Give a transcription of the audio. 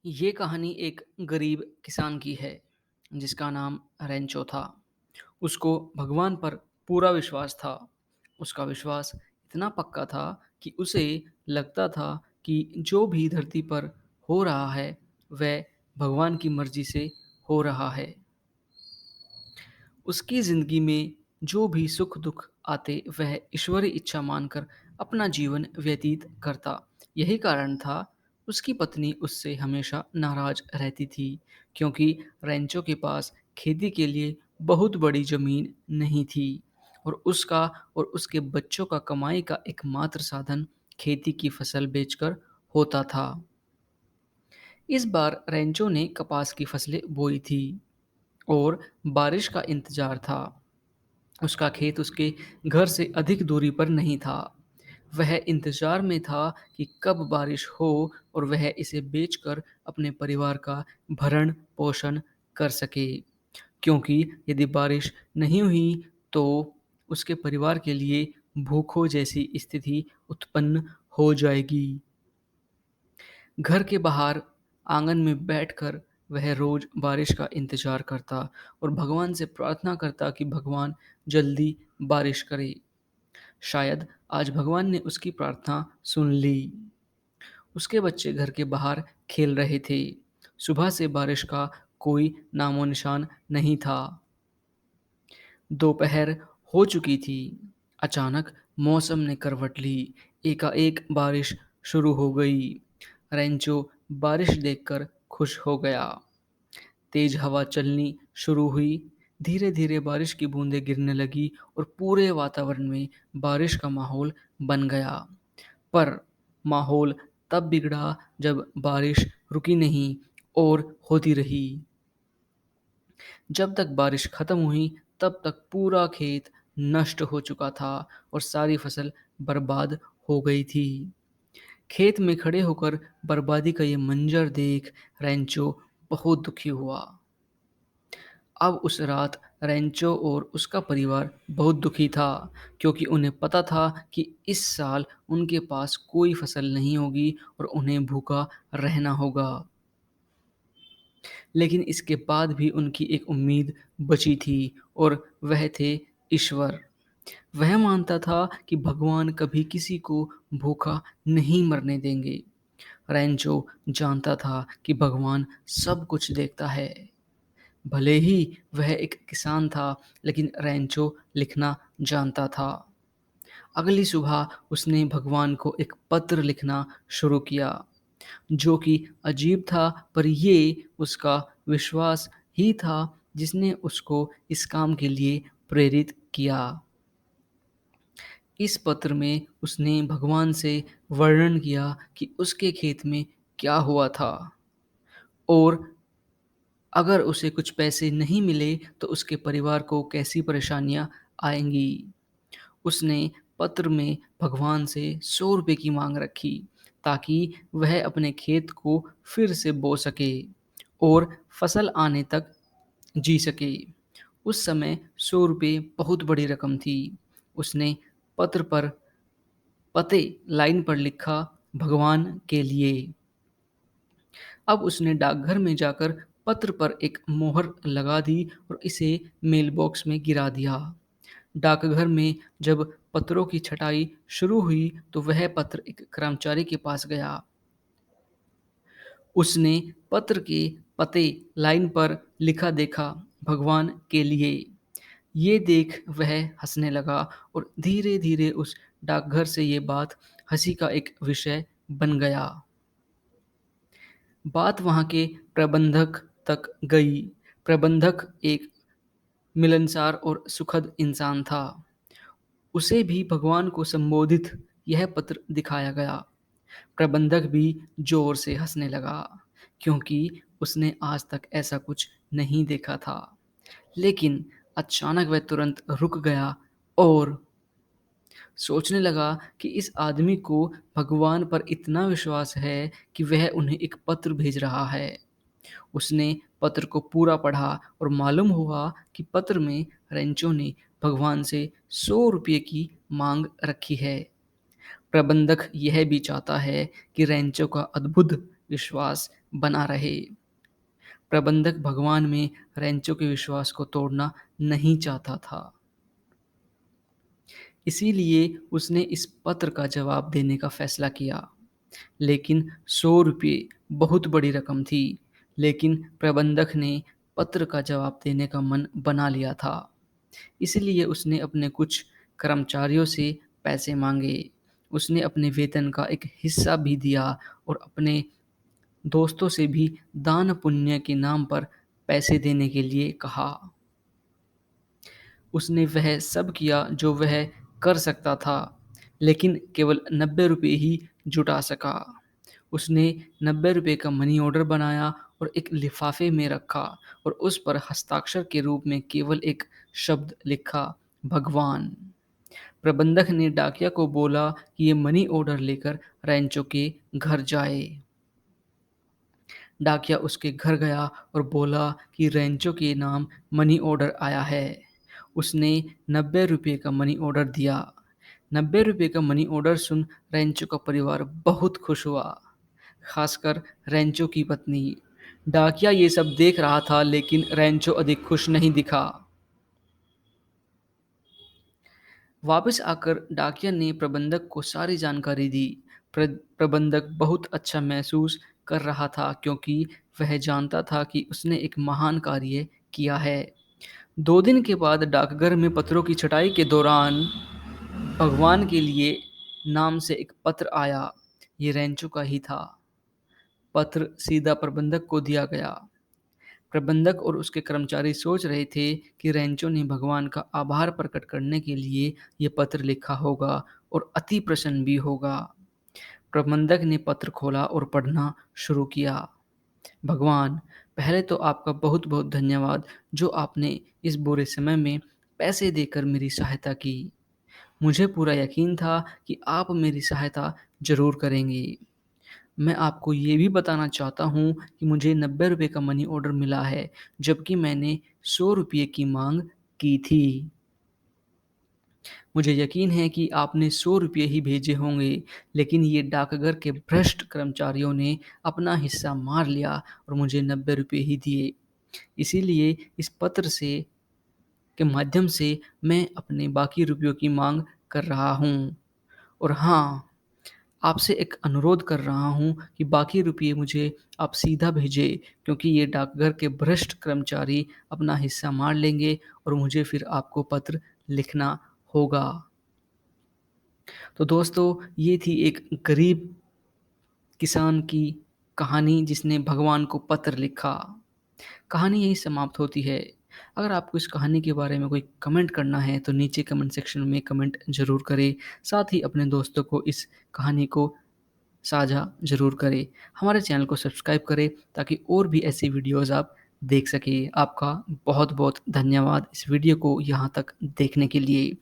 ये कहानी एक गरीब किसान की है जिसका नाम रेंचो था। उसको भगवान पर पूरा विश्वास था। उसका विश्वास इतना पक्का था कि उसे लगता था कि जो भी धरती पर हो रहा है वह भगवान की मर्जी से हो रहा है। उसकी ज़िंदगी में जो भी सुख दुख आते वह ईश्वरी इच्छा मानकर अपना जीवन व्यतीत करता। यही कारण था उसकी पत्नी उससे हमेशा नाराज रहती थी, क्योंकि रेंचो के पास खेती के लिए बहुत बड़ी जमीन नहीं थी और उसका और उसके बच्चों का कमाई का एकमात्र साधन खेती की फसल बेचकर होता था। इस बार रेंचो ने कपास की फसलें बोई थी और बारिश का इंतजार था। उसका खेत उसके घर से अधिक दूरी पर नहीं था। वह इंतजार में था कि कब बारिश हो और वह इसे बेचकर अपने परिवार का भरण-पोषण कर सके। क्योंकि यदि बारिश नहीं हुई तो उसके परिवार के लिए भूखों जैसी स्थिति उत्पन्न हो जाएगी। घर के बाहर आंगन में बैठकर वह रोज बारिश का इंतजार करता और भगवान से प्रार्थना करता कि भगवान जल्दी बारिश करे। शायद आज भगवान ने उसकी प्रार्थना सुन ली। उसके बच्चे घर के बाहर खेल रहे थे। सुबह से बारिश का कोई नामो निशान नहीं था। दोपहर हो चुकी थी। अचानक मौसम ने करवट ली। एकाएक बारिश शुरू हो गई। रेंचो बारिश देखकर खुश हो गया। तेज हवा चलनी शुरू हुई। धीरे-धीरे बारिश की बूंदें गिरने लगी और पूरे वातावरण में बारिश का माहौल बन गया। पर माहौल तब बिगड़ा जब बारिश रुकी नहीं और होती रही। जब तक बारिश खत्म हुई तब तक पूरा खेत नष्ट हो चुका था और सारी फसल बर्बाद हो गई थी। खेत में खड़े होकर बर्बादी का ये मंजर देख रेंचो बहुत दुखी हुआ। अब उस रात रेंचो और उसका परिवार बहुत दुखी था, क्योंकि उन्हें पता था कि इस साल उनके पास कोई फसल नहीं होगी और उन्हें भूखा रहना होगा। लेकिन इसके बाद भी उनकी एक उम्मीद बची थी और वह थे ईश्वर। वह मानता था कि भगवान कभी किसी को भूखा नहीं मरने देंगे। रेंचो जानता था कि भगवान सब कुछ देखता है। भले ही वह एक किसान था, लेकिन रेंचो लिखना जानता था। अगली सुबह उसने भगवान को एक पत्र लिखना शुरू किया, जो कि अजीब था, पर ये उसका विश्वास ही था जिसने उसको इस काम के लिए प्रेरित किया। इस पत्र में उसने भगवान से वर्णन किया कि उसके खेत में क्या हुआ था और अगर उसे कुछ पैसे नहीं मिले तो उसके परिवार को कैसी परेशानियां आएंगी। उसने पत्र में भगवान से 100 रुपए की मांग रखी, ताकि वह अपने खेत को फिर से बो सके और फसल आने तक जी सके। उस समय 100 रुपए बहुत बड़ी रकम थी। उसने पत्र पर पते लाइन पर लिखा, भगवान के लिए। अब उसने डाकघर में जाकर पत्र पर एक मोहर लगा दी और इसे मेल बॉक्स में गिरा दिया। डाकघर में जब पत्रों की छटाई शुरू हुई तो वह पत्र एक कर्मचारी के पास गया। उसने पत्र के पते लाइन पर लिखा देखा, भगवान के लिए। ये देख वह हंसने लगा और धीरे-धीरे उस डाकघर से ये बात हंसी का एक विषय बन गया। बात वहाँ के प्रबंधक तक गई। प्रबंधक एक मिलनसार और सुखद इंसान था। उसे भी भगवान को संबोधित यह पत्र दिखाया गया। प्रबंधक भी जोर से हंसने लगा, क्योंकि उसने आज तक ऐसा कुछ नहीं देखा था। लेकिन अचानक वह तुरंत रुक गया और सोचने लगा कि इस आदमी को भगवान पर इतना विश्वास है कि वह उन्हें एक पत्र भेज रहा है। उसने पत्र को पूरा पढ़ा और मालूम हुआ कि पत्र में रेंचो ने भगवान से 100 रुपये की मांग रखी है। प्रबंधक यह भी चाहता है कि रेंचो का अद्भुत विश्वास बना रहे। प्रबंधक भगवान में रेंचो के विश्वास को तोड़ना नहीं चाहता था। इसीलिए उसने इस पत्र का जवाब देने का फैसला किया। लेकिन 100 रुपये बहुत बड़ी रकम थी। लेकिन प्रबंधक ने पत्र का जवाब देने का मन बना लिया था। इसलिए उसने अपने कुछ कर्मचारियों से पैसे मांगे। उसने अपने वेतन का एक हिस्सा भी दिया और अपने दोस्तों से भी दान पुण्य के नाम पर पैसे देने के लिए कहा। उसने वह सब किया जो वह कर सकता था, लेकिन केवल 90 रुपये ही जुटा सका। उसने 90 रुपये का मनी ऑर्डर बनाया और एक लिफाफे में रखा और उस पर हस्ताक्षर के रूप में केवल एक शब्द लिखा, भगवान। प्रबंधक ने डाकिया को बोला कि ये मनी ऑर्डर लेकर रैंचो के घर जाए। डाकिया उसके घर गया और बोला कि रेंचो के नाम मनी ऑर्डर आया है। उसने 90 रुपये का मनी ऑर्डर दिया। 90 रुपये का मनी ऑर्डर सुन रेंचो का परिवार बहुत खुश हुआ, खासकर रेंचो की पत्नी। डाकिया ये सब देख रहा था, लेकिन रेंचो अधिक खुश नहीं दिखा। वापस आकर डाकिया ने प्रबंधक को सारी जानकारी दी। प्रबंधक बहुत अच्छा महसूस कर रहा था, क्योंकि वह जानता था कि उसने एक महान कार्य किया है। 2 दिन के बाद डाकघर में पत्रों की छटाई के दौरान भगवान के लिए नाम से एक पत्र आया। ये रेंचो का ही था। पत्र सीधा प्रबंधक को दिया गया। प्रबंधक और उसके कर्मचारी सोच रहे थे कि रेंचो ने भगवान का आभार प्रकट करने के लिए ये पत्र लिखा होगा और अति प्रसन्न भी होगा। प्रबंधक ने पत्र खोला और पढ़ना शुरू किया। भगवान, पहले तो आपका बहुत बहुत धन्यवाद जो आपने इस बुरे समय में पैसे देकर मेरी सहायता की। मुझे पूरा यकीन था कि आप मेरी सहायता जरूर करेंगे। मैं आपको ये भी बताना चाहता हूँ कि मुझे 90 रुपये का मनी ऑर्डर मिला है, जबकि मैंने 100 रुपये की मांग की थी। मुझे यकीन है कि आपने 100 रुपये ही भेजे होंगे, लेकिन ये डाकघर के भ्रष्ट कर्मचारियों ने अपना हिस्सा मार लिया और मुझे 90 रुपये ही दिए। इसीलिए इस पत्र से के माध्यम से मैं अपने बाकी रुपयों की मांग कर रहा हूँ। और हाँ, आपसे एक अनुरोध कर रहा हूँ कि बाकी रुपये मुझे आप सीधा भेजें, क्योंकि ये डाकघर के भ्रष्ट कर्मचारी अपना हिस्सा मार लेंगे और मुझे फिर आपको पत्र लिखना होगा। तो दोस्तों, ये थी एक गरीब किसान की कहानी जिसने भगवान को पत्र लिखा। कहानी यही समाप्त होती है। अगर आपको इस कहानी के बारे में कोई कमेंट करना है तो नीचे कमेंट सेक्शन में कमेंट ज़रूर करें। साथ ही अपने दोस्तों को इस कहानी को साझा ज़रूर करें। हमारे चैनल को सब्सक्राइब करें ताकि और भी ऐसी वीडियोज़ आप देख सकें। आपका बहुत बहुत धन्यवाद इस वीडियो को यहाँ तक देखने के लिए।